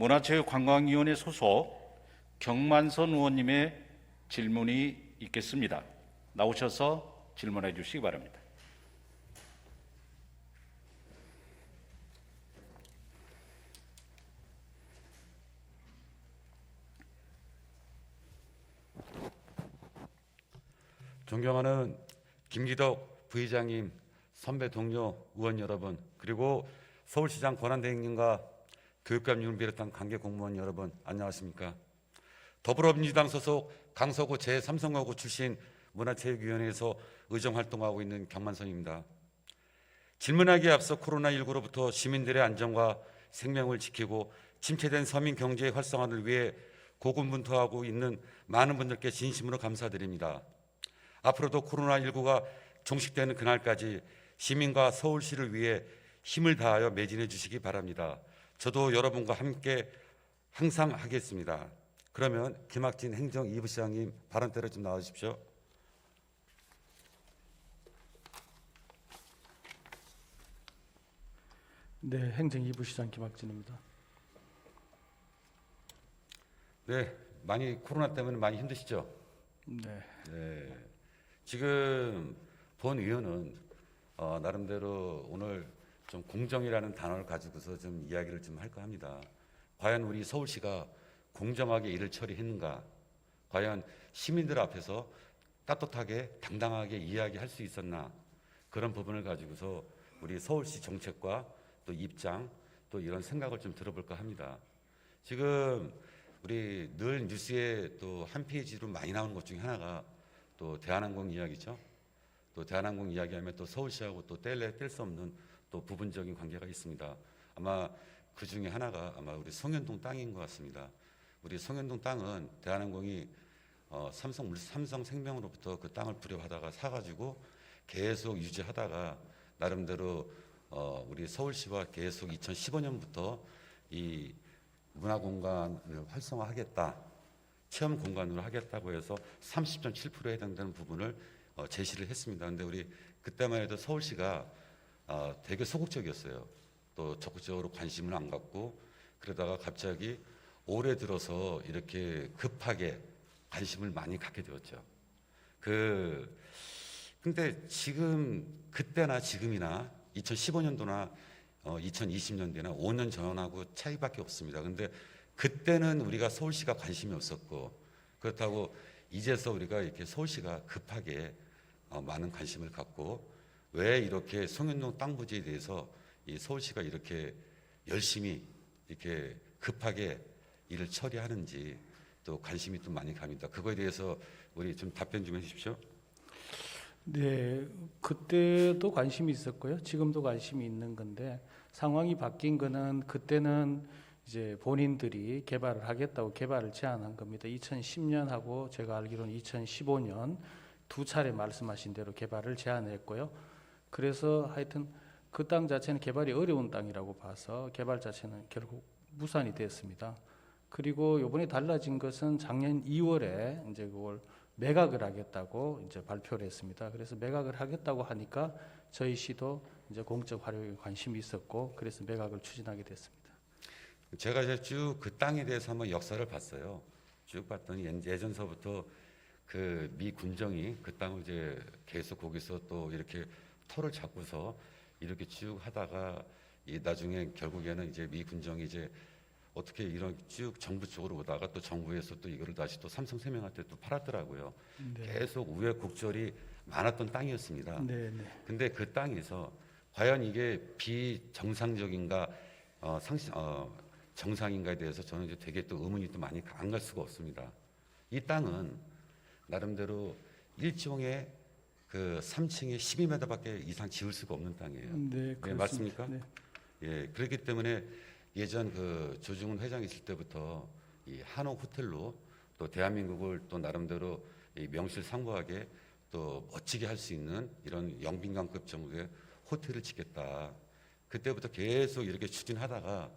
문화체육관광위원회 소속 경만선 의원님의 질문이 있겠습니다. 나오셔서 질문해 주시기 바랍니다. 존경하는 김기덕 부의장님, 선배 동료 의원 여러분, 그리고 서울시장 권한대행님과 교육감님을 비롯한 관계 공무원 여러분, 안녕하십니까? 더불어민주당 소속 강서구 제3선거구 출신 문화체육위원회에서 의정 활동하고 있는 경만선입니다. 질문하기에 앞서 코로나19로부터 시민들의 안전과 생명을 지키고 침체된 서민 경제의 활성화를 위해 고군분투하고 있는 많은 분들께 진심으로 감사드립니다. 앞으로도 코로나19가 종식되는 그날까지 시민과 서울시를 위해 힘을 다하여 매진해 주시기 바랍니다. 저도 여러분과 함께 항상 하겠습니다. 그러면 김학진 행정 2부 시장님 발언대로 좀 나와주십시오. 네, 행정 2부 시장 김학진입니다. 네, 많이 코로나 때문에 많이 힘드시죠? 네. 네. 지금 본 의원은 나름대로 오늘 좀 공정이라는 단어를 가지고서 좀 이야기를 좀 할까 합니다. 과연 우리 서울시가 공정하게 일을 처리했는가? 과연 시민들 앞에서 따뜻하게 당당하게 이야기할 수 있었나? 그런 부분을 가지고서 우리 서울시 정책과 또 입장 또 이런 생각을 좀 들어볼까 합니다. 지금 우리 늘 뉴스에 또 한 페이지로 많이 나오는 것 중에 하나가 또 대한항공 이야기죠. 또 대한항공 이야기하면 또 서울시하고 또 뗄 수 없는 또 부분적인 관계가 있습니다. 아마 그 중에 하나가 아마 우리 송현동 땅인 것 같습니다. 우리 송현동 땅은 대한항공이 삼성생명으로부터 그 땅을 불협하다가 사가지고 계속 유지하다가 나름대로 우리 서울시와 계속 2015년부터 이 문화공간을 활성화하겠다, 체험 공간으로 하겠다고 해서 30.7%에 해당되는 부분을 제시를 했습니다. 그런데 우리 그때만 해도 서울시가 되게 소극적이었어요. 또 적극적으로 관심을 안 갖고 그러다가 갑자기 올해 들어서 이렇게 급하게 관심을 많이 갖게 되었죠. 근데 지금 그때나 지금이나 2015년도나 2020년대나 5년 전하고 차이밖에 없습니다. 근데 그때는 우리가 서울시가 관심이 없었고 그렇다고 이제서 우리가 이렇게 서울시가 급하게 많은 관심을 갖고 왜 이렇게 송현동 땅 부지에 대해서 이 서울시가 이렇게 열심히 이렇게 급하게 일을 처리하는지 또 관심이 또 많이 갑니다. 그거에 대해서 우리 좀 답변 좀 해주십시오. 네, 그때도 관심이 있었고요. 지금도 관심이 있는 건데 상황이 바뀐 거는 그때는 이제 본인들이 개발을 하겠다고 개발을 제안한 겁니다. 2010년하고 제가 알기로는 2015년 두 차례 말씀하신 대로 개발을 제안했고요. 그래서 하여튼 그 땅 자체는 개발이 어려운 땅이라고 봐서 개발 자체는 결국 무산이 됐습니다. 그리고 이번에 달라진 것은 작년 2월에 이제 그걸 매각을 하겠다고 이제 발표를 했습니다. 그래서 매각을 하겠다고 하니까 저희 시도 이제 공적 활용에 관심이 있었고 그래서 매각을 추진하게 됐습니다. 제가 이제 쭉 그 땅에 대해서 한번 역사를 봤어요. 쭉 봤더니 예전서부터 그 미 군정이 그 땅을 이제 계속 거기서 또 이렇게 터를 잡고서 이렇게 쭉 하다가 이 나중에 결국에는 이제 미 군정이 이제 어떻게 이런 쭉 정부 쪽으로 오다가 또 정부에서 또 이거를 다시 또 삼성생명한테 또 팔았더라고요. 네. 계속 우여곡절이 많았던 땅이었습니다. 네, 네. 근데 그 땅에서 과연 이게 비정상적인가 정상인가에 대해서 저는 이제 되게 또 의문이 또 많이 안 갈 수가 없습니다. 이 땅은 나름대로 일종의 그 3층에 12m밖에 이상 지을 수가 없는 땅이에요. 네, 네, 맞습니까? 네. 예, 그렇기 때문에 예전 그 조중훈 회장 있을 때부터 이 한옥 호텔로 또 대한민국을 또 나름대로 이 명실상부하게 또 멋지게 할 수 있는 이런 영빈관급 정도의 호텔을 짓겠다. 그때부터 계속 이렇게 추진하다가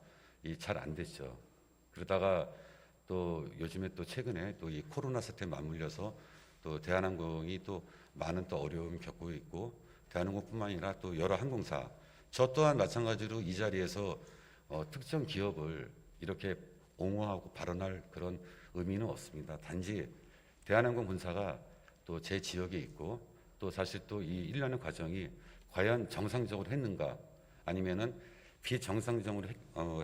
잘 안 됐죠. 그러다가 또 요즘에 또 최근에 또 이 코로나 사태에 맞물려서 또 대한항공이 또 많은 또 어려움 겪고 있고 대한항공뿐만 아니라 또 여러 항공사 저 또한 마찬가지로 이 자리에서 특정 기업을 이렇게 옹호하고 발언할 그런 의미는 없습니다. 단지 대한항공 본사가 또 제 지역에 있고 또 사실 또 이 1년의 과정이 과연 정상적으로 했는가 아니면은 비정상적으로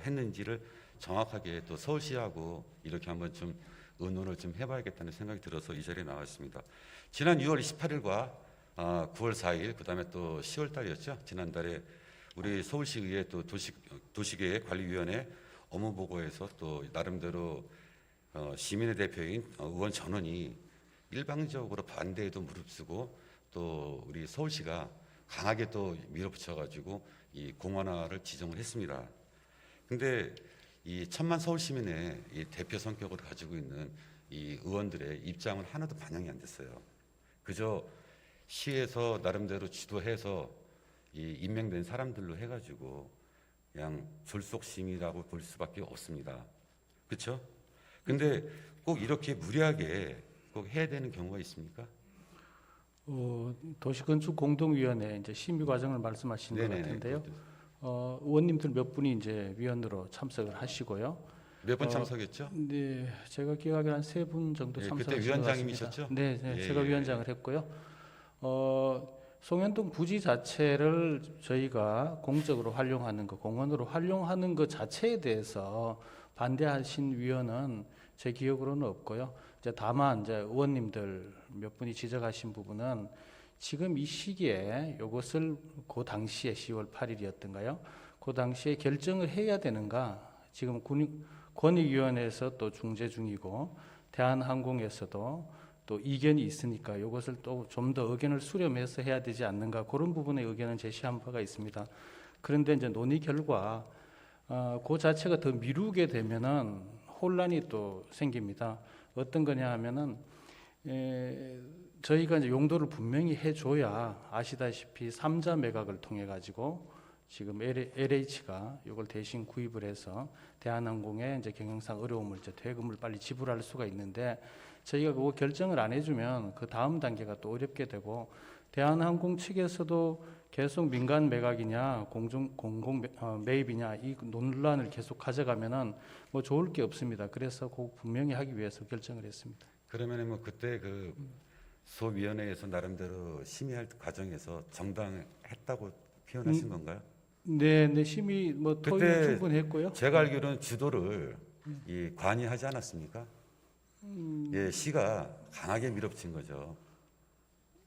했는지를 정확하게 또 서울시하고 이렇게 한번 좀 의논을 좀 해봐야겠다는 생각이 들어서 이 자리에 나왔습니다. 지난 6월 28일과 9월 4일 그다음에 또 10월 달이었죠. 지난달에 우리 서울시의회 또 도시계획 관리위원회 업무 보고에서 또 나름대로 시민의 대표인 의원 전원이 일방적으로 반대에도 무릅쓰고 또 우리 서울시가 강하게 또 밀어붙여가지고 이 공원화를 지정을 했습니다. 근데 이 천만 서울 시민의 이 대표 성격을 가지고 있는 이 의원들의 입장은 하나도 반영이 안 됐어요. 그저 시에서 나름대로 주도해서 이 임명된 사람들로 해가지고 그냥 졸속심이라고 볼 수밖에 없습니다. 그렇죠? 근데 꼭 이렇게 무리하게 꼭 해야 되는 경우가 있습니까? 도시건축공동위원회 이제 심의 과정을 말씀하시는 것 네네네. 같은데요. 의원님들 몇 분이 이제 위원으로 참석을 하시고요. 몇 분 참석했죠? 네, 제가 기억하기로 한 3분 정도 예, 참석하신 그때 것 위원장님이셨죠? 같습니다. 네, 네, 예, 제가 예. 위원장을 했고요. 송현동 부지 자체를 저희가 공적으로 활용하는 것, 공원으로 활용하는 것 자체에 대해서 반대하신 위원은 제 기억으로는 없고요. 이제 다만 이제 의원님들 몇 분이 지적하신 부분은 지금 이 시기에 이것을 그 당시에 10월 8일이었던가요? 그 당시에 결정을 해야 되는가? 지금 권익위원회에서 또 중재 중이고 대한항공에서도 또 이견이 있으니까 이것을 또 좀 더 의견을 수렴해서 해야 되지 않는가 그런 부분의 의견은 제시한 바가 있습니다. 그런데 이제 논의 결과 그 자체가 더 미루게 되면은 혼란이 또 생깁니다. 어떤 거냐 하면은 저희가 이제 용도를 분명히 해줘야 아시다시피 3자 매각을 통해 가지고 지금 LH가 이걸 대신 구입을 해서 대한항공의 이제 경영상 어려움을 이제 대금을 빨리 지불할 수가 있는데 저희가 그거 결정을 안 해주면 그 다음 단계가 또 어렵게 되고 대한항공 측에서도 계속 민간 매각이냐 공공 매입이냐 이 논란을 계속 가져가면은 뭐 좋을 게 없습니다. 그래서 그 분명히 하기 위해서 결정을 했습니다. 그러면은 뭐 그때 그 소위원회에서 나름대로 심의할 과정에서 정당했다고 표현하신 건가요? 네, 네 심의 뭐 토의는 그때 충분했고요. 제가 알기로는 주도를 이 관이 하지 않았습니까? 예, 시가 강하게 밀어붙인 거죠.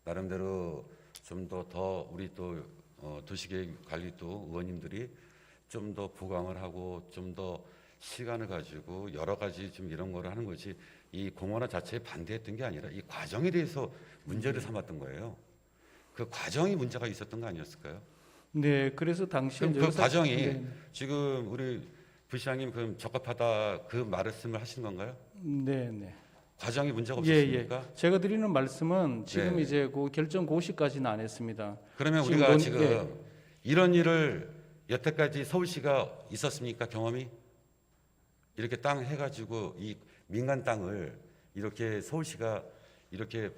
나름대로 좀 더 우리 또 도시계획 관리 또 의원님들이 좀 더 보강을 하고 좀 더 시간을 가지고 여러 가지 좀 이런 거를 하는 거지 이 공원화 자체에 반대했던 게 아니라 이 과정에 대해서 문제를 삼았던 거예요. 그 과정이 문제가 있었던 거 아니었을까요? 네, 그래서 당시에 그럼 그 과정이 네, 지금 우리 부시장님 그럼 적합하다 그 말씀을 하신 건가요? 네, 네. 과정이 문제가 예, 없었습니까? 예. 제가 드리는 말씀은 지금 네. 이제 그 결정 고시까지는 안 했습니다. 그러면 지금 우리가 논- 지금 예. 이런 일을 여태까지 서울시가 있었습니까? 경험이? 이렇게 땅 해가지고 이 민간 땅을 이렇게 서울시가 이렇게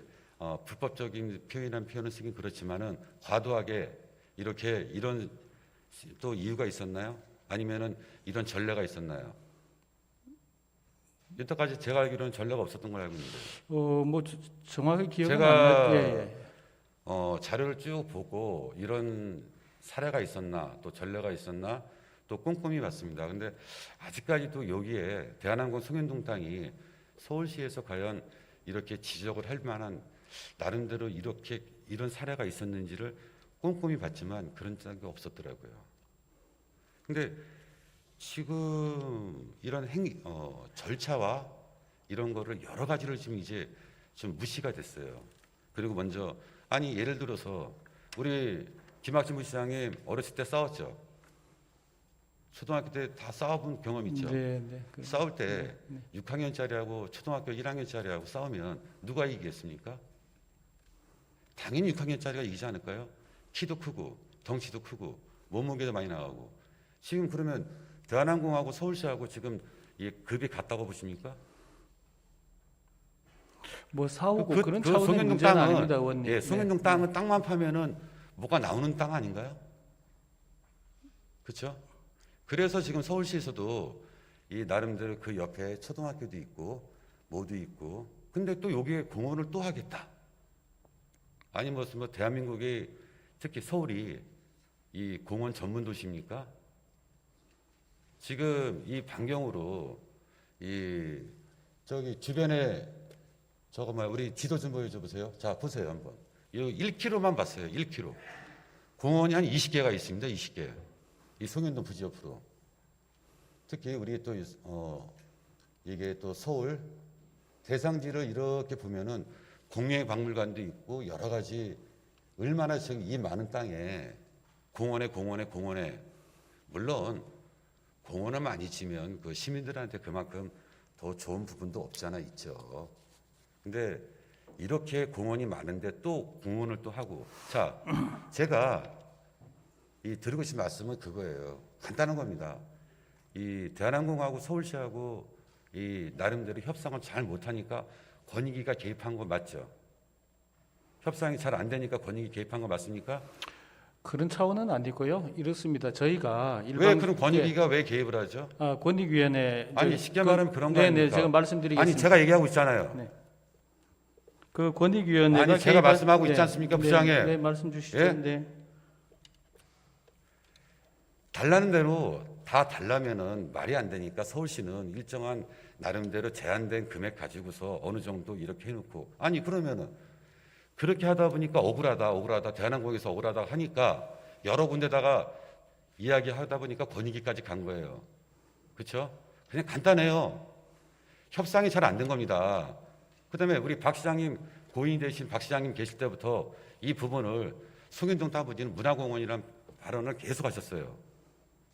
불법적인 표현은 쓰긴 그렇지만은 과도하게 이렇게 이런 또 이유가 있었나요? 아니면은 이런 전례가 있었나요? 여태까지 제가 알기로는 전례가 없었던 걸 알고 있는데 뭐 정확히 기억은 제가 안 나요. 예, 예. 자료를 쭉 보고 이런 사례가 있었나 또 전례가 있었나 또 꼼꼼히 봤습니다. 근데 아직까지도 여기에 대한항공 송현동 땅이 서울시에서 과연 이렇게 지적을 할 만한 나름대로 이렇게 이런 사례가 있었는지를 꼼꼼히 봤지만 그런 적이 없었더라고요. 근데 지금 이런 절차와 이런 거를 여러 가지를 지금 이제 좀 무시가 됐어요. 그리고 먼저 아니 예를 들어서 우리 김학진 부시장님 어렸을 때 싸웠죠. 초등학교 때 다 싸워본 경험 있죠. 네, 네. 싸울 때 6학년짜리하고 초등학교 1학년짜리하고 싸우면 누가 이기겠습니까? 당연히 6학년짜리가 이기지 않을까요? 키도 크고 덩치도 크고 몸무게도 많이 나가고 지금 그러면 대한항공하고 서울시하고 지금 이 급이 같다고 보십니까? 뭐 사오고 그런 차원의 송현동 문제는 땅은 아닙니다, 의원님. 예, 송현동 네. 땅은 땅만 파면은 뭐가 나오는 땅 아닌가요? 그렇죠? 그래서 지금 서울시에서도 이 나름대로 그 옆에 초등학교도 있고 뭐도 있고 근데 또 여기에 공원을 또 하겠다. 아니 무슨 뭐 대한민국이 특히 서울이 이 공원 전문 도시입니까? 지금 이 반경으로 이 저기 주변에 저거 뭐야 우리 지도 좀 보여줘 보세요. 자 보세요 한번. 이 1km만 봤어요. 1km. 공원이 한 20개가 있습니다. 20개. 이 송현동 부지 옆으로. 특히 우리 또 이게 또 서울 대상지를 이렇게 보면은 국립박물관도 있고 여러 가지 얼마나 지금 이 많은 땅에 공원에 물론 공원을 많이 지면 그 시민들한테 그만큼 더 좋은 부분도 없잖아 있죠. 근데 이렇게 공원이 많은데 또 공원을 또 하고 자 제가 이 드리고 싶은 말씀은 그거예요. 간단한 겁니다. 이 대한항공하고 서울시하고 이 나름대로 협상을 잘 못하니까 권익위가 개입한 거 맞죠? 협상이 잘 안 되니까 권익위 개입한 거 맞습니까? 그런 차원은 아니고요. 이렇습니다. 저희가 왜 그럼 권익위가 왜 개입을 하죠? 권익위원회 아니 쉽게 말하면 그런 거 네네 아닙니까? 제가 말씀드리겠습니다. 아니 제가 얘기하고 있잖아요. 네. 그 권익위원회가 아니 제가 말씀하고 있지 않습니까, 부장님? 네, 말씀 주시죠. 예? 네. 달라는 대로 다 달라면은 말이 안 되니까 서울시는 일정한 나름대로 제한된 금액 가지고서 어느 정도 이렇게 해놓고 아니 그러면은 그렇게 하다 보니까 억울하다 대한항공에서 억울하다 하니까 여러 군데다가 이야기하다 보니까 권익위까지 간 거예요. 그렇죠? 그냥 간단해요. 협상이 잘 안 된 겁니다. 그다음에 우리 박 시장님 고인이 되신 박 시장님 계실 때부터 이 부분을 송현동 따부지는 문화공원이라는 발언을 계속 하셨어요.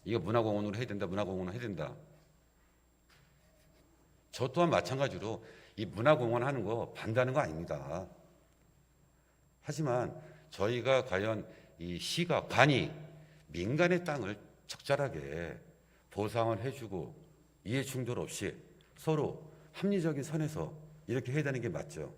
이거 문화공원으로 해야 된다. 문화공원으로 해야 된다. 저 또한 마찬가지로 이 문화공원 하는 거 반대하는 거 아닙니다. 하지만 저희가 과연 이 시가 관이 민간의 땅을 적절하게 보상을 해주고 이해 충돌 없이 서로 합리적인 선에서 이렇게 해야 되는 게 맞죠.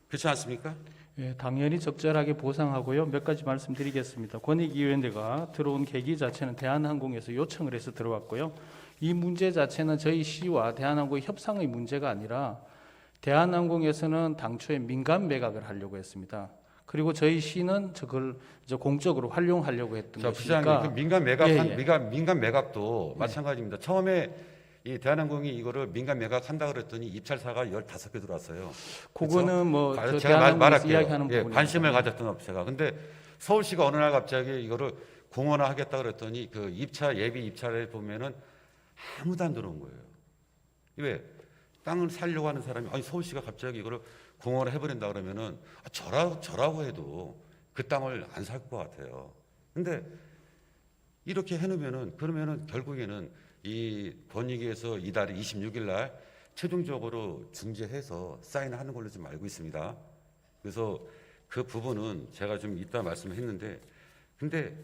그렇지 않습니까? 예, 당연히 적절하게 보상하고요. 몇 가지 말씀드리겠습니다. 권익위원회가 들어온 계기 자체는 대한항공에서 요청을 해서 들어왔고요. 이 문제 자체는 저희 시와 대한항공의 협상의 문제가 아니라 대한항공에서는 당초에 민간 매각을 하려고 했습니다. 그리고 저희 시는 저걸 이제 공적으로 활용하려고 했던 자, 것이니까. 부장님, 그 민간 매각, 예, 예. 민간 매각도 마찬가지입니다. 처음에 이 대한항공이 이거를 민간 매각한다 그랬더니 입찰사가 15개 들어왔어요. 그거는 뭐 저 제가 대한항공에서 말할게요. 이야기하는 예, 부분입니다. 관심을 가졌던 업체가. 근데 서울시가 어느 날 갑자기 이거를 공원화 하겠다 그랬더니 그 예비 입찰에 보면은 아무도 안 들어온 거예요. 왜? 땅을 살려고 하는 사람이 아니 서울시가 갑자기 이거를 공원화 해버린다 그러면은 저라고 해도 그 땅을 안 살 것 같아요. 근데 이렇게 해놓으면은 그러면은 결국에는 이 권익위에서 이달 26일 날 최종적으로 중재해서 사인하는 걸로 좀 알고 있습니다. 그래서 그 부분은 제가 좀 이따 말씀했는데, 근데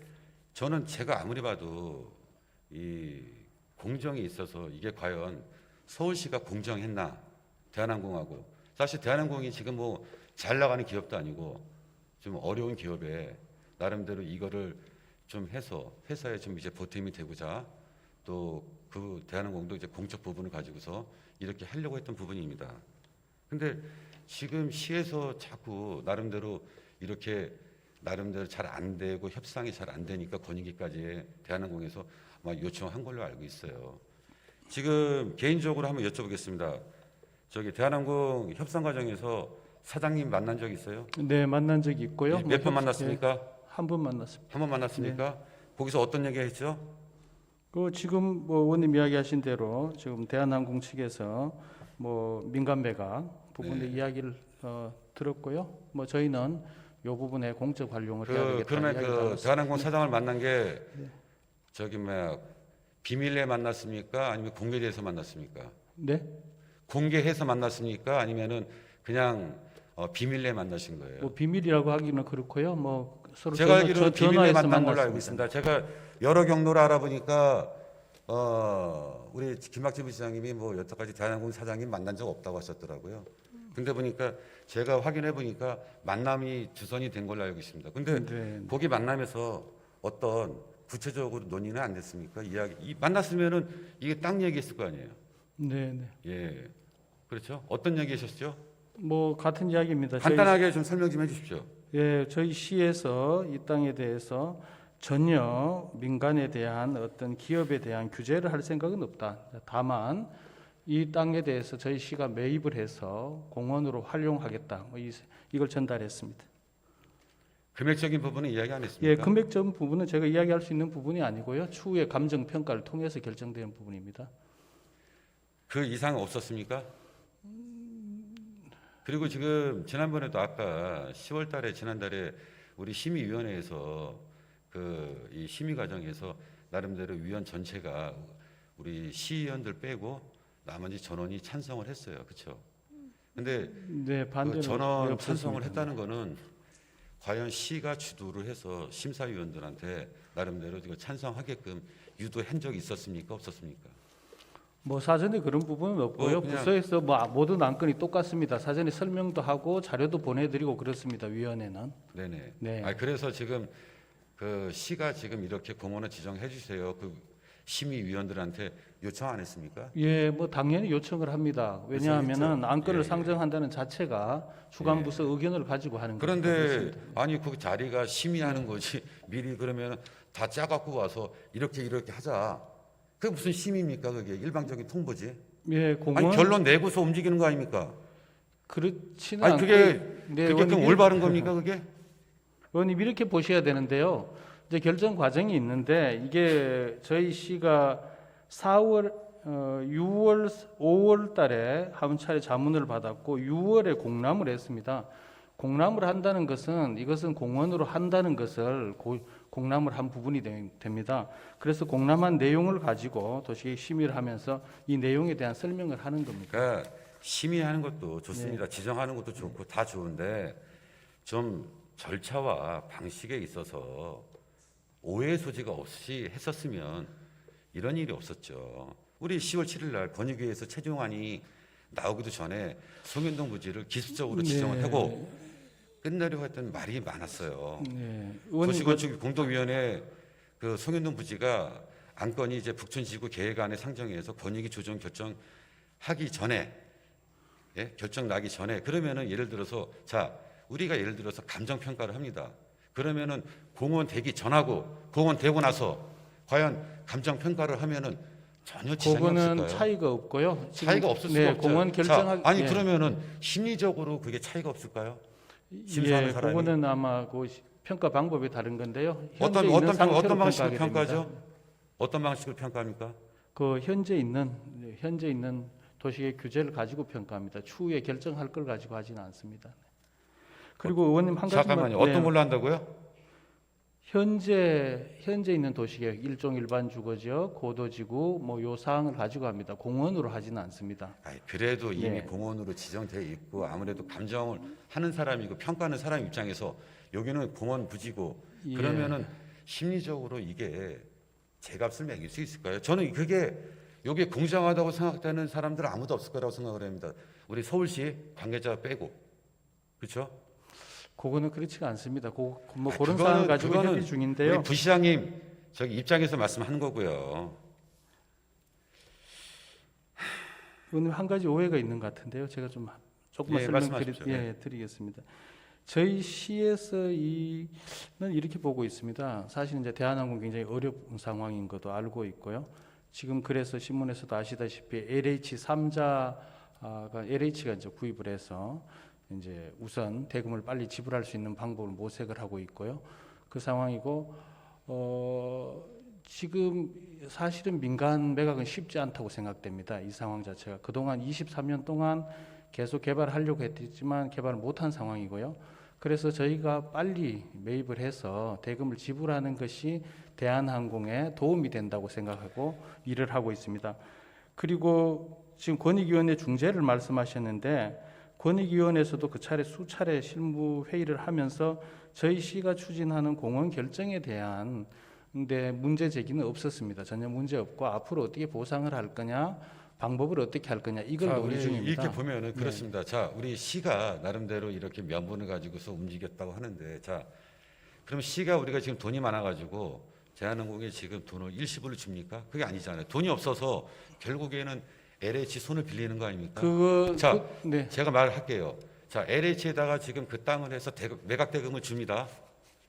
저는 제가 아무리 봐도 이 공정이 있어서 이게 과연 서울시가 공정했나 대한항공하고 사실 대한항공이 지금 뭐 잘 나가는 기업도 아니고 좀 어려운 기업에 나름대로 이거를 좀 해서 회사에 좀 이제 보탬이 되고자 또 그 대한항공도 이제 공적 부분을 가지고서 이렇게 하려고 했던 부분입니다. 근데 지금 시에서 자꾸 나름대로 이렇게 나름대로 잘 안 되고 협상이 잘 안 되니까 권익위까지 대한항공에서 아마 요청한 걸로 알고 있어요. 지금 개인적으로 한번 여쭤보겠습니다. 저기 대한항공 협상 과정에서 사장님 만난 적 있어요? 네, 만난 적이 있고요. 몇 번 만났습니까? 한 번 만났습니다. 한 번 만났습니까? 거기서 어떤 얘기 했죠? 그 지금 뭐 의원님 이야기하신 대로 지금 대한항공 측에서 뭐 민간 매각 부분의 네. 이야기를 들었고요. 뭐 저희는 이 부분에 공적 활용을 해야 되겠다. 그러면 이야기 그 나눴습니다. 대한항공 사장을 만난 게 저기 뭐야 비밀리에 만났습니까? 아니면 공개돼서 만났습니까? 네, 공개해서 만났습니까? 아니면은 그냥 비밀리에 만나신 거예요? 뭐 비밀이라고 하기는 그렇고요. 뭐 서로 제가 알기로는 비밀리에 전화해서 만난 걸로 알고 만났습니다. 있습니다. 제가 여러 경로를 알아보니까 우리 김학재 부시장님이 뭐 여태까지 대한항공 사장님 만난 적 없다고 하셨더라고요. 근데 보니까 제가 확인해 보니까 만남이 주선이 된 걸로 알고 있습니다. 근데 네. 거기 만남에서 어떤 구체적으로 논의는 안 됐습니까? 만났으면은 이게 땅 얘기했을 거 아니에요. 네, 네. 예, 그렇죠. 어떤 얘기하셨죠? 뭐 같은 이야기입니다. 간단하게 좀 설명 좀 해주십시오. 예, 저희 시에서 이 땅에 대해서 전혀 민간에 대한 어떤 기업에 대한 규제를 할 생각은 없다. 다만 이 땅에 대해서 저희 시가 매입을 해서 공원으로 활용하겠다. 이걸 전달했습니다. 금액적인 부분은 이야기 안 예, 했습니까? 금액적 부분은 제가 이야기할 수 있는 부분이 아니고요. 추후에 감정 평가를 통해서 결정되는 부분입니다. 그 이상 없었습니까? 그리고 지금 지난번에도 아까 10월달에 지난달에 우리 심의위원회에서 이 심의 과정에서 나름대로 위원 전체가 우리 시의원들 빼고 나머지 전원이 찬성을 했어요, 그렇죠? 근데 네, 그 반대는 전원 없었습니다. 찬성을 했다는 거는 과연 시가 주도를 해서 심사위원들한테 나름대로 이거 찬성하게끔 유도한 적이 있었습니까, 없었습니까? 뭐 사전에 그런 부분은 없고요. 그냥- 부서에서 뭐 모든 안건이 똑같습니다. 사전에 설명도 하고 자료도 보내드리고 그렇습니다. 위원회는. 네네. 네. 그래서 지금 그 시가 지금 이렇게 공원을 지정해 주세요. 그 심의위원들한테 요청 안 했습니까? 예, 뭐 당연히 요청을 합니다. 왜냐하면은 요청했죠. 안건을 예. 상정한다는 자체가 주관 부서 의견을 가지고 하는 거기 그런데 때문에. 아니 그 자리가 심의하는 거지 미리 그러면 다 짜갖고 와서 이렇게 하자. 그게 무슨 심의입니까? 그게 일방적인 통보지. 예, 공원 아니 결론 내고서 움직이는 거 아닙니까? 그렇지는 아니 않고 그게 네, 그게 좀 의원님, 올바른 겁니까 그게? 의원님 이렇게 보셔야 되는데요. 이제 결정 과정이 있는데 이게 저희 시가 6월, 5월 달에 한 차례 자문을 받았고 6월에 공람을 했습니다. 공람을 한다는 것은 이것은 공원으로 한다는 것을 공람을 한 부분이 됩니다. 그래서 공람한 내용을 가지고 도시계획 심의를 하면서 이 내용에 대한 설명을 하는 겁니다. 그러니까 심의하는 것도 좋습니다. 지정하는 것도 좋고 다 좋은데 좀 절차와 방식에 있어서 오해 소지가 없이 했었으면 이런 일이 없었죠. 우리 10월 7일 날 권익위에서 최종안이 나오기도 전에 송현동 부지를 기습적으로 지정을 하고 끝내려고 했던 말이 많았어요. 네. 도시건축 공동위원회 그 송현동 부지가 안건이 이제 북촌지구 계획안에 상정해서 권익위 조정 결정하기 전에 결정 나기 전에 그러면은 예를 들어서 우리가 예를 들어서 감정 평가를 합니다. 그러면은 공원 되기 전하고 공원 되고 나서 과연 감정 평가를 하면은 전혀 지장이 그거는 없을까요? 차이가 없고요. 지금, 차이가 없을 수가 네, 없죠. 공원 결정하기 아니 그러면은 심리적으로 그게 차이가 없을까요? 심사하는 예, 사람이 그거는 아마 그 평가 방법이 다른 건데요. 현재 어떤 있는 상태로 방식으로 평가하게 평가죠? 됩니다. 어떤 방식으로 평가합니까? 그 현재 있는 도시의 규제를 가지고 평가합니다. 추후에 결정할 걸 가지고 하지는 않습니다. 그리고 의원님 한 가지만 잠깐만요. 어떤 걸로 한다고요? 현재 있는 도시계획 일종 일반 주거지역 고도지구 뭐 요 사항을 가지고 합니다. 공원으로 하지는 않습니다. 그래도 이미 네. 공원으로 지정돼 있고 아무래도 감정을 하는 사람이고 평가하는 사람 입장에서 여기는 공원 부지고 예. 그러면은 심리적으로 이게 제값을 매길 수 있을까요? 저는 그게 여기에 공정하다고 생각되는 사람들은 아무도 없을 거라고 생각을 합니다. 우리 서울시 관계자 빼고 그렇죠? 그거는 그렇지가 않습니다. 뭐 그런 그거는- 사항을 가지고 그거는 협의 중인데요. 우리 부시장님 저기 입장에서 말씀하는 거고요. 의원님 한 가지 오해가 있는 것 같은데요. 제가 조금만 예, 말씀하십시오. 드리겠습니다. 저희 시에서는 이렇게 보고 있습니다. 사실 이제 대한항공 굉장히 어려운 상황인 것도 알고 있고요. 지금 그래서 신문에서도 아시다시피 LH가 이제 구입을 해서 이제 우선 대금을 빨리 지불할 수 있는 방법을 모색을 하고 있고요. 그 상황이고 지금 사실은 민간 매각은 쉽지 않다고 생각됩니다. 이 상황 자체가 그동안 23년 동안 계속 개발하려고 했지만 개발을 못한 상황이고요. 그래서 저희가 빨리 매입을 해서 대금을 지불하는 것이 대한항공에 도움이 된다고 생각하고 일을 하고 있습니다. 그리고 지금 권익위원회 중재를 말씀하셨는데 권익위원회에서도 그 차례 수차례 실무 회의를 하면서 저희 시가 추진하는 공원 결정에 대한 문제 제기는 없었습니다. 전혀 문제 없고 앞으로 어떻게 보상을 할 거냐, 방법을 어떻게 할 거냐 이걸 논의 중입니다. 이렇게 보면은 그렇습니다. 자, 우리 시가 나름대로 이렇게 면분을 가지고서 움직였다고 하는데, 그럼 시가 우리가 지금 돈이 많아가지고 대한항공에 지금 돈을 일시불로 줍니까? 그게 아니잖아요. 돈이 없어서 결국에는 LH 손을 빌리는 거 아닙니까? 자, 네. 제가 말할게요. 자, LH에다가 지금 그 땅을 해서 매각 대금을 줍니다.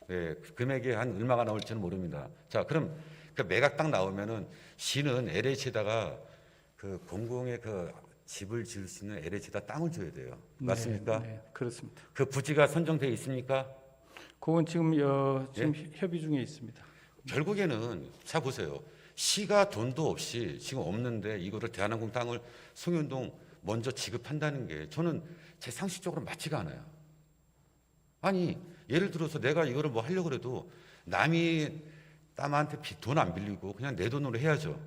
예, 그 금액이 한 얼마가 나올지는 모릅니다. 자, 그럼 그 매각 땅 나오면은 시는 LH에다가 그 공공의 그 집을 지을 수 있는 LH에다 땅을 줘야 돼요. 맞습니까? 네, 그렇습니다. 그 부지가 선정돼 있습니까? 그건 지금 협의 중에 있습니다. 결국에는 자 보세요. 시가 돈도 없이 지금 없는데 이거를 대한항공 땅을 송현동 먼저 지급한다는 게 저는 제 상식적으로 맞지가 않아요. 아니 예를 들어서 내가 이거를 뭐 하려고 그래도 남이 남한테 돈 안 빌리고 그냥 내 돈으로 해야죠.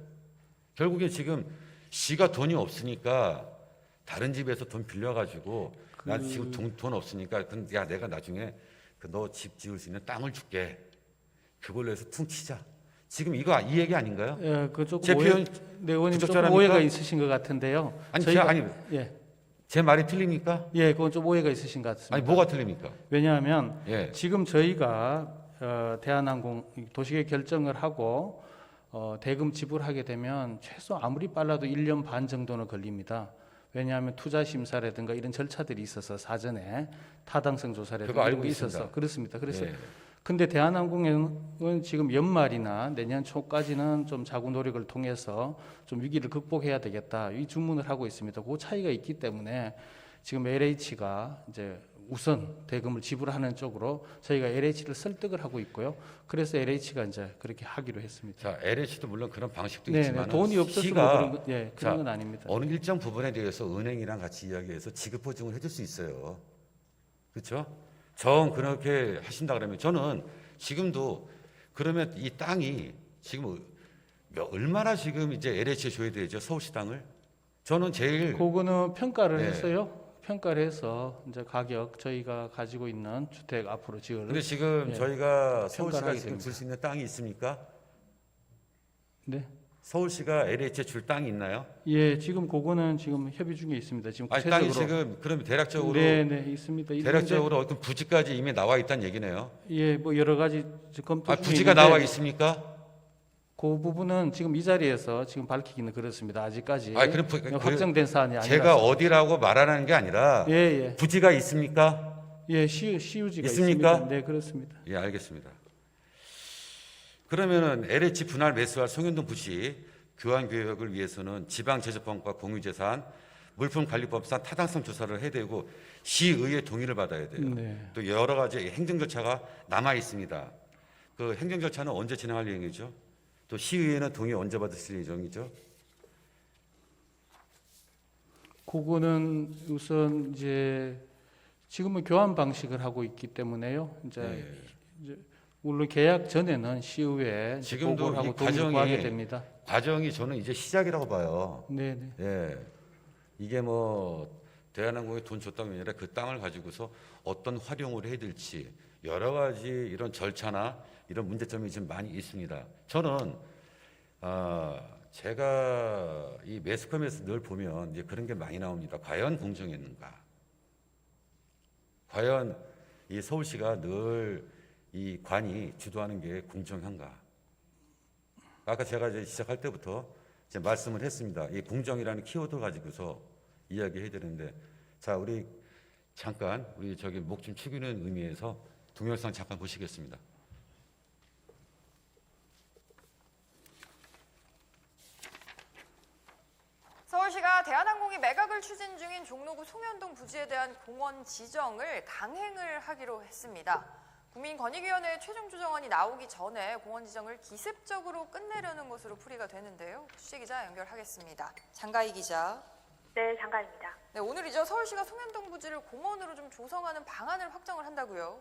결국에 지금 시가 돈이 없으니까 다른 집에서 돈 빌려가지고 난 지금 돈 없으니까 야 내가 나중에 너 집 지을 수 있는 땅을 줄게. 그걸로 해서 퉁 치자. 지금 이거 이 얘기 아닌가요? 예, 그쪽 제 표현 네, 의원님 조금 부적절합니까? 오해가 있으신 것 같은데요. 아니 예, 제 말이 틀립니까? 예, 그건 좀 오해가 있으신 것 같습니다. 아니 뭐가 틀립니까? 왜냐하면 예. 지금 저희가 대한항공 도시계획 결정을 하고 대금 지불하게 되면 최소 아무리 빨라도 1년 반 정도는 걸립니다. 왜냐하면 투자 심사라든가 이런 절차들이 있어서 사전에 타당성 그거 조사라든가 이런 알고 게 있어서 있습니다. 그렇습니다. 그래서 예. 근데 대한항공은 지금 연말이나 내년 초까지는 좀 자구 노력을 통해서 좀 위기를 극복해야 되겠다. 이 주문을 하고 있습니다. 그 차이가 있기 때문에 지금 LH가 이제 우선 대금을 지불하는 쪽으로 저희가 LH를 설득을 하고 있고요. 그래서 LH가 이제 그렇게 하기로 했습니다. 자, LH도 물론 그런 방식도 네, 있지만 돈이 없어서 뭐 그런 거, 예, 그런 건 아닙니다. 어느 일정 부분에 대해서 은행이랑 같이 이야기해서 지급 보증을 해줄 수 있어요. 그렇죠? 정 그렇게 하신다 그러면 저는 지금도 그러면 이 땅이 지금 얼마나 지금 이제 LH에 줘야 되죠? 서울시 땅을? 저는 제일 그거는 평가를 네. 했어요. 평가를 해서 이제 가격 저희가 가지고 있는 주택 앞으로 지을. 근데 지금 예, 저희가 서울시가 평가를 지금 하게 줄 수 있는 땅이 있습니까? 네. 서울시가 LH에 줄 땅이 있나요? 예, 지금 그거는 지금 협의 중에 있습니다. 지금 아니 구체적으로. 땅이 지금 그러면 대략적으로 네, 네, 있습니다. 대략적으로 어떤 부지까지 이미 나와 있다는 얘기네요. 예, 뭐 여러 가지 검토 중에 부지가 있는데 나와 있습니까? 그 부분은 지금 이 자리에서 지금 밝히기는 그렇습니다. 아직까지 아니, 그럼 확정된 사안이 아니라서. 제가 어디라고 말하는 게 아니라 예, 예, 부지가 있습니까? 예, 시유지가 있습니까? 있습니다. 네, 그렇습니다. 예, 알겠습니다. 그러면은 LH 분할 매수할 송현동 부지 교환 계획을 위해서는 지방제조법과 공유재산, 물품관리법상 타당성 조사를 해야 되고 시의회 동의를 받아야 돼요. 네. 또 여러 가지 행정 절차가 남아 있습니다. 그 행정 절차는 언제 진행할 예정이죠? 또 시의회는 동의 언제 받으실 예정이죠? 그거는 우선 이제 지금은 교환 방식을 하고 있기 때문에요. 이제, 네. 이제 물론 계약 전에는 시의회에 지금도 보고를 하고 이 동의를 과정이 구하게 됩니다. 과정이 저는 이제 시작이라고 봐요. 네, 네. 예, 이게 뭐 대한항공에 돈 줬다는 게 아니라 그 땅을 가지고서 어떤 활용을 해야 될지 여러 가지 이런 절차나 이런 문제점이 지금 많이 있습니다. 저는 제가 이 매스컴에서 늘 보면 이제 그런 게 많이 나옵니다. 과연 공정했는가? 과연 이 서울시가 늘 이 관이 주도하는 게 공정한가? 아까 제가 이제 시작할 때부터 이제 말씀을 했습니다. 이 공정이라는 키워드 가지고서 이야기해야 되는데, 자 우리 잠깐 우리 저기 목 좀 축이는 의미에서 동영상 잠깐 보시겠습니다. 서울시가 대한항공이 매각을 추진 중인 종로구 송현동 부지에 대한 공원 지정을 강행을 하기로 했습니다. 국민권익위원회 최종 조정안이 나오기 전에 공원 지정을 기습적으로 끝내려는 것으로 풀이가 되는데요. 취재기자 연결하겠습니다. 장가희 기자. 네, 장가입니다. 네, 오늘이죠. 서울시가 송현동 부지를 공원으로 좀 조성하는 방안을 확정을 한다고요.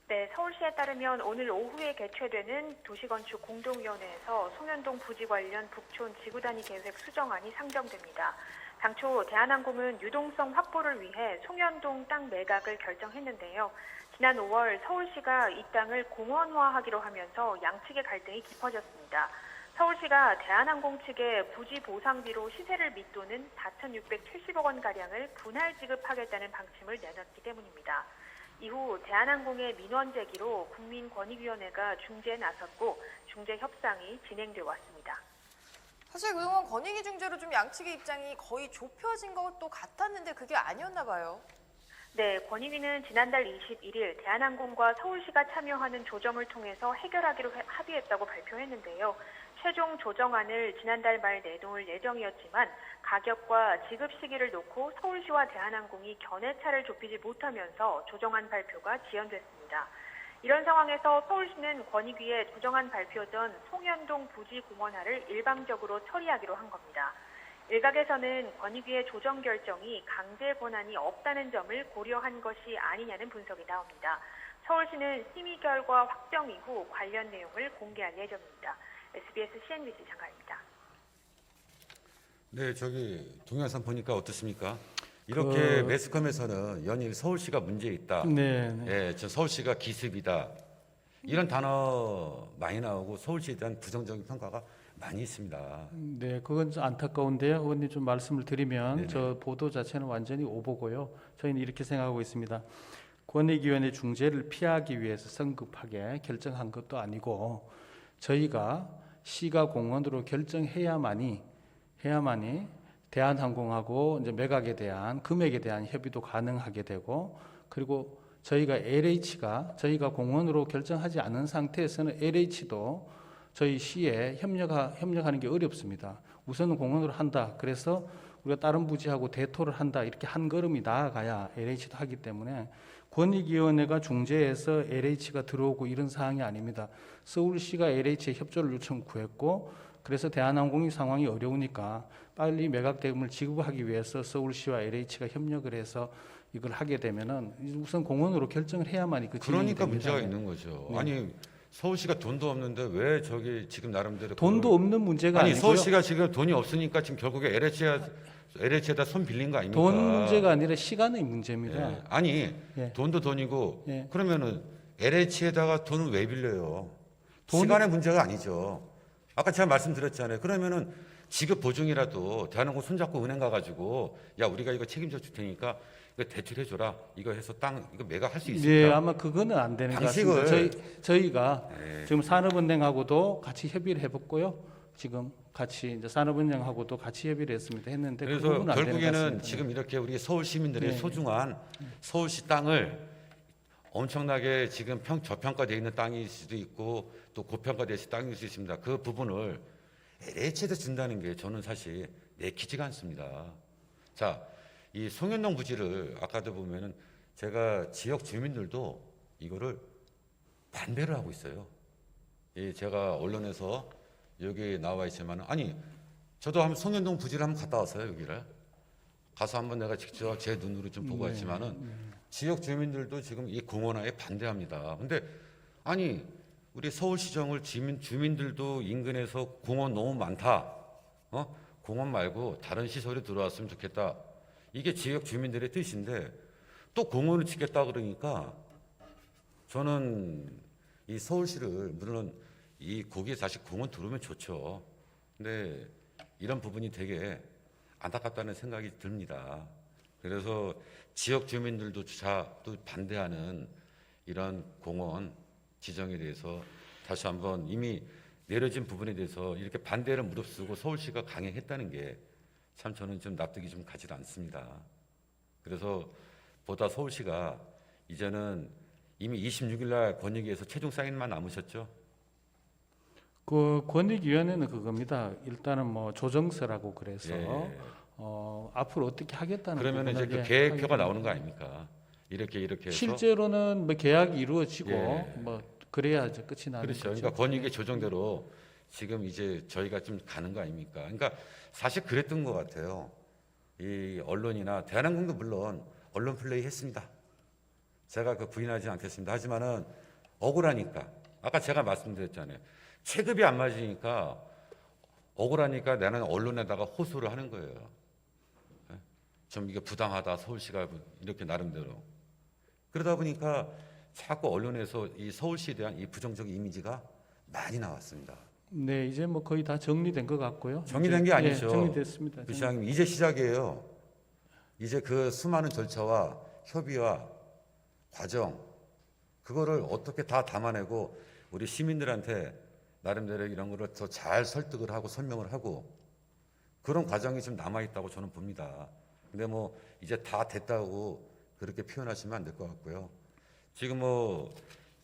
네, 서울시에 따르면 오늘 오후에 개최되는 도시건축 공동위원회에서 송현동 부지 관련 북촌 지구단위 계획 수정안이 상정됩니다. 당초 대한항공은 유동성 확보를 위해 송현동 땅 매각을 결정했는데요. 지난 5월 서울시가 이 땅을 공원화하기로 하면서 양측의 갈등이 깊어졌습니다. 서울시가 대한항공 측에 부지 보상비로 시세를 밑도는 4,670억 원가량을 분할 지급하겠다는 방침을 내놨기 때문입니다. 이후 대한항공의 민원 제기로 국민권익위원회가 중재에 나섰고 중재 협상이 진행돼 왔습니다. 사실 그동안 권익위 중재로 좀 양측의 입장이 거의 좁혀진 것도 같았는데 그게 아니었나 봐요. 네, 권익위는 지난달 21일 대한항공과 서울시가 참여하는 조정을 통해서 해결하기로 합의했다고 발표했는데요. 최종 조정안을 지난달 말 내놓을 예정이었지만 가격과 지급 시기를 놓고 서울시와 대한항공이 견해차를 좁히지 못하면서 조정안 발표가 지연됐습니다. 이런 상황에서 서울시는 권익위에 조정안 발표 전 송현동 부지 공원화를 일방적으로 처리하기로 한 겁니다. 일각에서는 권익위의 조정 결정이 강제 권한이 없다는 점을 고려한 것이 아니냐는 분석이 나옵니다. 서울시는 심의 결과 확정 이후 관련 내용을 공개할 예정입니다. SBS CNBC 장관입니다. 네, 저기 동영상 보니까 어떻습니까? 이렇게 매스컴에서는 연일 서울시가 문제 있다. 네, 네. 예, 저 서울시가 기습이다. 이런 단어 많이 나오고 서울시에 대한 부정적인 평가가 많이 있습니다. 네, 그건 좀 안타까운데요. 의원님 좀 말씀을 드리면 네네. 저 보도 자체는 완전히 오보고요. 저희는 이렇게 생각하고 있습니다. 권익위원회 중재를 피하기 위해서 성급하게 결정한 것도 아니고 저희가 시가 공원으로 결정해야만이 대한항공하고 이제 매각에 대한 금액에 대한 협의도 가능하게 되고 그리고 저희가 저희가 공원으로 결정하지 않은 상태에서는 LH도 저희 시에 협력하는 게 어렵습니다. 우선은 공원으로 한다. 그래서 우리가 다른 부지하고 대토를 한다. 이렇게 한 걸음이 나아가야 LH도 하기 때문에 권익위원회가 중재해서 LH가 들어오고 이런 사항이 아닙니다. 서울시가 LH에 협조를 요청 구했고 그래서 대한항공이 상황이 어려우니까 빨리 매각대금을 지급하기 위해서 서울시와 LH가 협력을 해서 이걸 하게 되면은 우선 공원으로 결정을 해야만이 그 진행이 그러니까 됩니다. 문제가 있는 거죠. 네. 아니 서울시가 돈도 없는데 왜 저기 지금 나름대로 돈도 없는 문제가 아니 아니고요. 서울시가 지금 돈이 없으니까 지금 결국에 LH에다 손 빌린 거 아닙니까? 돈 문제가 아니라 시간의 문제입니다. 예. 아니 예. 돈도 돈이고 예. 그러면은 LH에다가 돈을 왜 빌려요? 돈이- 시간의 문제가 아니죠. 아까 제가 말씀드렸잖아요. 그러면은 지급 보증이라도 대한항공 손잡고 은행 가가지고 야 우리가 이거 책임져 줄 테니까 이거 대출해줘라. 이거 해서 땅 이거 매각할 수 네, 있습니까? 아마 그거는 안 되는 것 방식을- 같습니다. 저희가 네. 지금 산업은행하고도 같이 협의를 해봤고요. 지금 같이 이제 산업은행하고도 같이 협의를 했는데 그 그래서 부분은 안 되는 것 결국에는 같습니다. 지금 이렇게 우리 서울 시민들의 네. 소중한 서울시 땅을 엄청나게 지금 저평가되어 있는 땅일 수도 있고 또 고평가되어 있는 땅일 수 있습니다. 그 부분을 LH에다 준다는 게 저는 사실 내키지가 않습니다. 자, 이 송현동 부지를 아까도 보면은 제가 지역 주민들도 이거를 반대를 하고 있어요. 이 제가 언론에서 여기 나와 있지만 아니 저도 한번 송현동 부지를 한번 갔다 왔어요. 여기를 가서 한번 내가 직접 제 눈으로 좀 보고 왔지만은 지역 주민들도 지금 이 공원화에 반대합니다. 근데 아니 우리 서울시정을 주민들도 인근에서 공원 너무 많다. 공원 말고 다른 시설이 들어왔으면 좋겠다. 이게 지역 주민들의 뜻인데 또 공원을 짓겠다 그러니까 저는 이 서울시를 물론 이 거기에 다시 공원 들어오면 좋죠. 근데 이런 부분이 되게 안타깝다는 생각이 듭니다. 그래서 지역 주민들도 또 반대하는 이런 공원 지정에 대해서 다시 한번 이미 내려진 부분에 대해서 이렇게 반대를 무릅쓰고 서울시가 강행했다는 게 참 저는 좀 납득이 좀 가지 않습니다. 그래서 보다 서울시가 이제는 이미 26일 날 권익위에서 최종 사인만 남으셨죠? 그 권익위원회는 그겁니다. 일단은 뭐 조정서라고 그래서 예. 앞으로 어떻게 하겠다는 그러면 이제 부분을 그 계획표가 하겠다는 나오는 거 아닙니까? 이렇게 해서 실제로는 뭐 계약이 이루어지고 예. 뭐 그래야 이제 끝이 나는 그렇죠. 거죠. 그러니까 권익위 조정대로 지금 이제 저희가 좀 가는 거 아닙니까? 그러니까 사실 그랬던 것 같아요. 이 언론이나 대한항공도 물론 언론 플레이 했습니다. 제가 그 부인하지 않겠습니다. 하지만은 억울하니까 아까 제가 말씀드렸잖아요. 체급이 안 맞으니까 억울하니까 나는 언론에다가 호소를 하는 거예요. 좀 이게 부당하다 서울시가 이렇게 나름대로 그러다 보니까 자꾸 언론에서 이 서울시에 대한 이 부정적 이미지가 많이 나왔습니다. 네, 이제 뭐 거의 다 정리된 것 같고요. 정리된 게 이제, 아니죠. 예, 정리됐습니다. 그 시장님 이제 시작이에요. 이제 그 수많은 절차와 협의와 과정, 그거를 어떻게 다 담아내고 우리 시민들한테 나름대로 이런 거를 더 잘 설득을 하고 설명을 하고 그런 과정이 좀 남아있다고 저는 봅니다. 근데 뭐 이제 다 됐다고 그렇게 표현하시면 안 될 것 같고요. 지금 뭐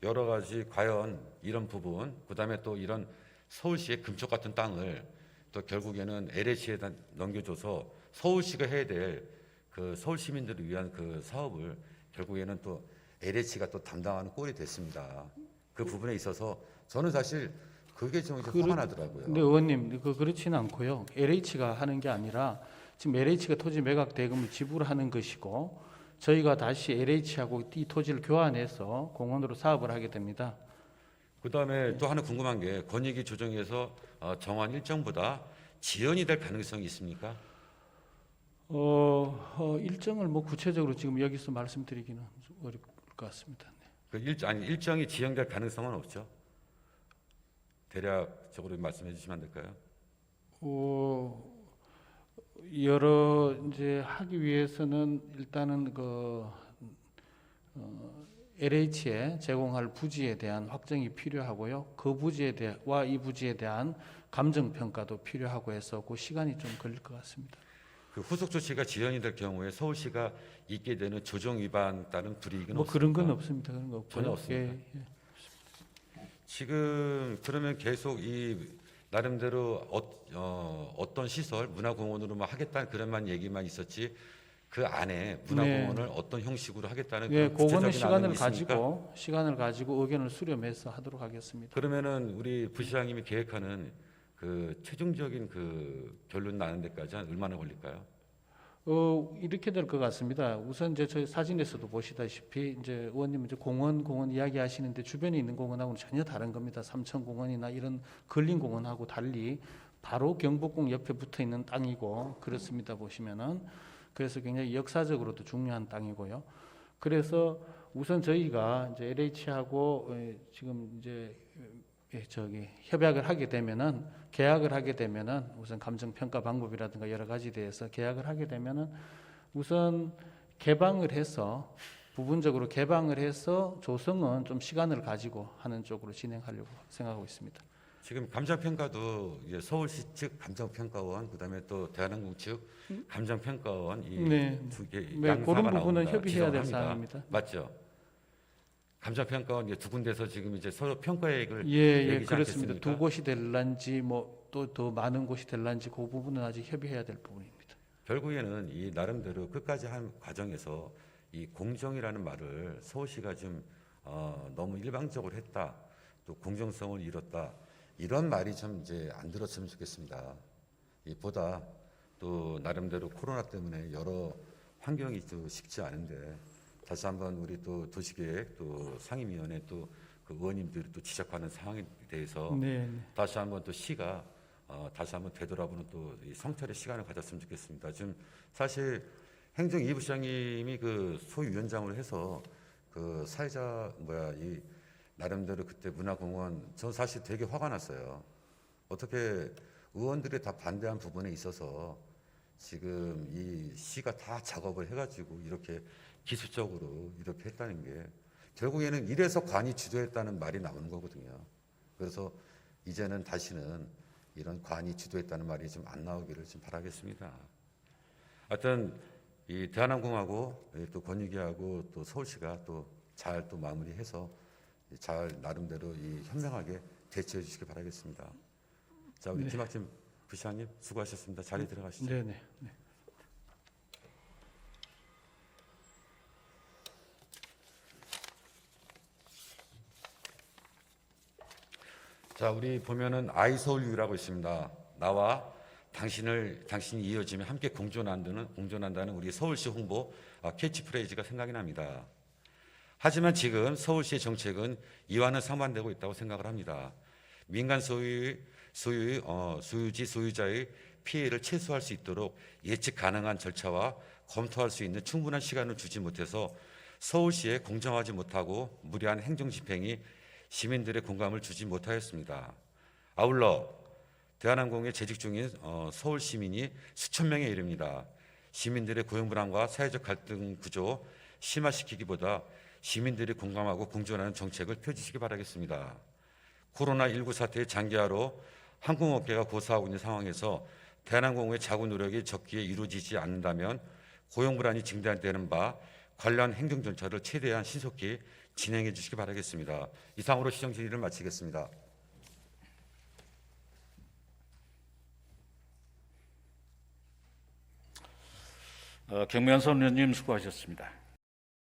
여러 가지 과연 이런 부분, 그다음에 또 이런 서울시의 금쪽 같은 땅을 또 결국에는 LH에다 넘겨줘서 서울시가 해야 될 그 서울 시민들을 위한 그 사업을 결국에는 또 LH가 또 담당하는 꼴이 됐습니다. 그 부분에 있어서 저는 사실 그게 좀 이제 화가 나더라고요. 근데 의원님 그렇지는 않고요. LH가 하는 게 아니라 지금 LH가 토지 매각 대금을 지불하는 것이고 저희가 다시 LH하고 이 토지를 교환해서 공원으로 사업을 하게 됩니다. 그다음에 또 하나 궁금한 게 권익위 조정에서 정한 일정보다 지연이 될 가능성이 있습니까? 일정을 뭐 구체적으로 지금 여기서 말씀드리기는 좀 어려울 것 같습니다. 네. 그 일정이 지연될 가능성은 없죠. 대략적으로 말씀해 주시면 안 될까요? 여러 이제 하기 위해서는 일단은 LH에 제공할 부지에 대한 확정이 필요하고요. 그 부지에 대와 이 부지에 대한 감정 평가도 필요하고 해서 그 시간이 좀 걸릴 것 같습니다. 그 후속 조치가 지연이 될 경우에 서울시가 있게 되는 조정 위반 따른 불이익은 뭐 없습니까? 그런 건 없습니다. 그런 거 없고요. 전혀 없습니다. 예. 지금 그러면 계속 이 나름대로 어떤 시설 문화공원으로만 하겠다는 그런만 얘기만 있었지 그 안에 문화공원을 어떤 형식으로 하겠다는 예, 그런 그거는 구체적인 안은 있습니까? 시간을 가지고 의견을 수렴해서 하도록 하겠습니다. 그러면은 우리 부시장님이 계획하는 그 최종적인 그 결론 나는 데까지 한 얼마나 걸릴까요? 이렇게 될 것 같습니다. 우선 이제 저희 사진에서도 보시다시피 이제 의원님 이제 공원 이야기하시는데 주변에 있는 공원하고는 전혀 다른 겁니다. 삼천공원이나 이런 근린 공원하고 달리 바로 경복궁 옆에 붙어 있는 땅이고 그렇습니다. 보시면은 그래서 굉장히 역사적으로도 중요한 땅이고요. 그래서 우선 저희가 이제 LH하고 지금 이제 협약을 하게 되면은 계약을 하게 되면은 우선 감정 평가 방법이라든가 여러 가지 대해서 계약을 하게 되면은 우선 개방을 해서 부분적으로 개방을 해서 조성은 좀 시간을 가지고 하는 쪽으로 진행하려고 생각하고 있습니다. 지금 감정평가도 이제 서울시 측 감정평가원 그다음에 또 대한항공 측 감정평가원 네. 이 두 개 네, 양사가 그런 부분은 나옵니다. 협의해야 될 지정합니다. 사항입니다. 맞죠? 감정평가원 이제 두 군데서 지금 이제 서로 평가액을 예, 매기지 그렇습니다. 않겠습니까? 두 곳이 될란지 뭐 또 더 많은 곳이 될란지 그 부분은 아직 협의해야 될 부분입니다. 결국에는 이 나름대로 끝까지 한 과정에서 이 공정이라는 말을 서울시가 좀 너무 일방적으로 했다, 또 공정성을 잃었다 이런 말이 좀 이제 안 들었으면 좋겠습니다. 이 보다 또 나름대로 코로나 때문에 여러 환경이 또 쉽지 않은데 다시 한번 우리 또 도시계획 또 상임위원회 또 그 의원님들이 또 지적하는 상황에 대해서 네. 다시 한번 또 시가 다시 한번 되돌아보는 또 이 성찰의 시간을 가졌으면 좋겠습니다. 지금 사실 행정 2부 시장님이 그 소위원장을 해서 그 사회자 이 나름대로 그때 문화공원 전 사실 되게 화가 났어요. 어떻게 의원들이 다 반대한 부분에 있어서 지금 이 시가 다 작업을 해가지고 이렇게 기술적으로 이렇게 했다는 게 결국에는 이래서 관이 주도했다는 말이 나오는 거거든요. 그래서 이제는 다시는 이런 관이 주도했다는 말이 좀 안 나오기를 좀 바라겠습니다. 하여튼 이 대한항공하고 또 권익위하고 또 서울시가 또 잘 또 마무리해서 잘 나름대로 이 현명하게 대처해 주시기 바라겠습니다. 자, 우리 김학진 부시장님 수고하셨습니다. 자리 들어가시죠. 네. 자, 우리 보면은 아이서울유라고 있습니다. 나와 당신이 이어지면 함께 공존한다는 우리 서울시 홍보 캐치프레이즈가 생각이 납니다. 하지만 지금 서울시의 정책은 이와는 상반되고 있다고 생각을 합니다. 민간 소유지 소유자의 피해를 최소화할 수 있도록 예측 가능한 절차와 검토할 수 있는 충분한 시간을 주지 못해서 서울시에 공정하지 못하고 무리한 행정 집행이 시민들의 공감을 주지 못하였습니다. 아울러 대한항공에 재직 중인 서울 시민이 수천 명에 이릅니다. 시민들의 고용 불안과 사회적 갈등 구조 심화시키기보다 시민들이 공감하고 공존하는 정책을 펴주시기 바라겠습니다. 코로나19 사태의 장기화로 항공업계가 고사하고 있는 상황에서 대한항공의 자구 노력이 적기에 이루어지지 않는다면 고용 불안이 증대되는 바 관련 행정 절차를 최대한 신속히 진행해 주시기 바라겠습니다. 이상으로 시정 질의를 마치겠습니다. 경면선 의원님 수고하셨습니다.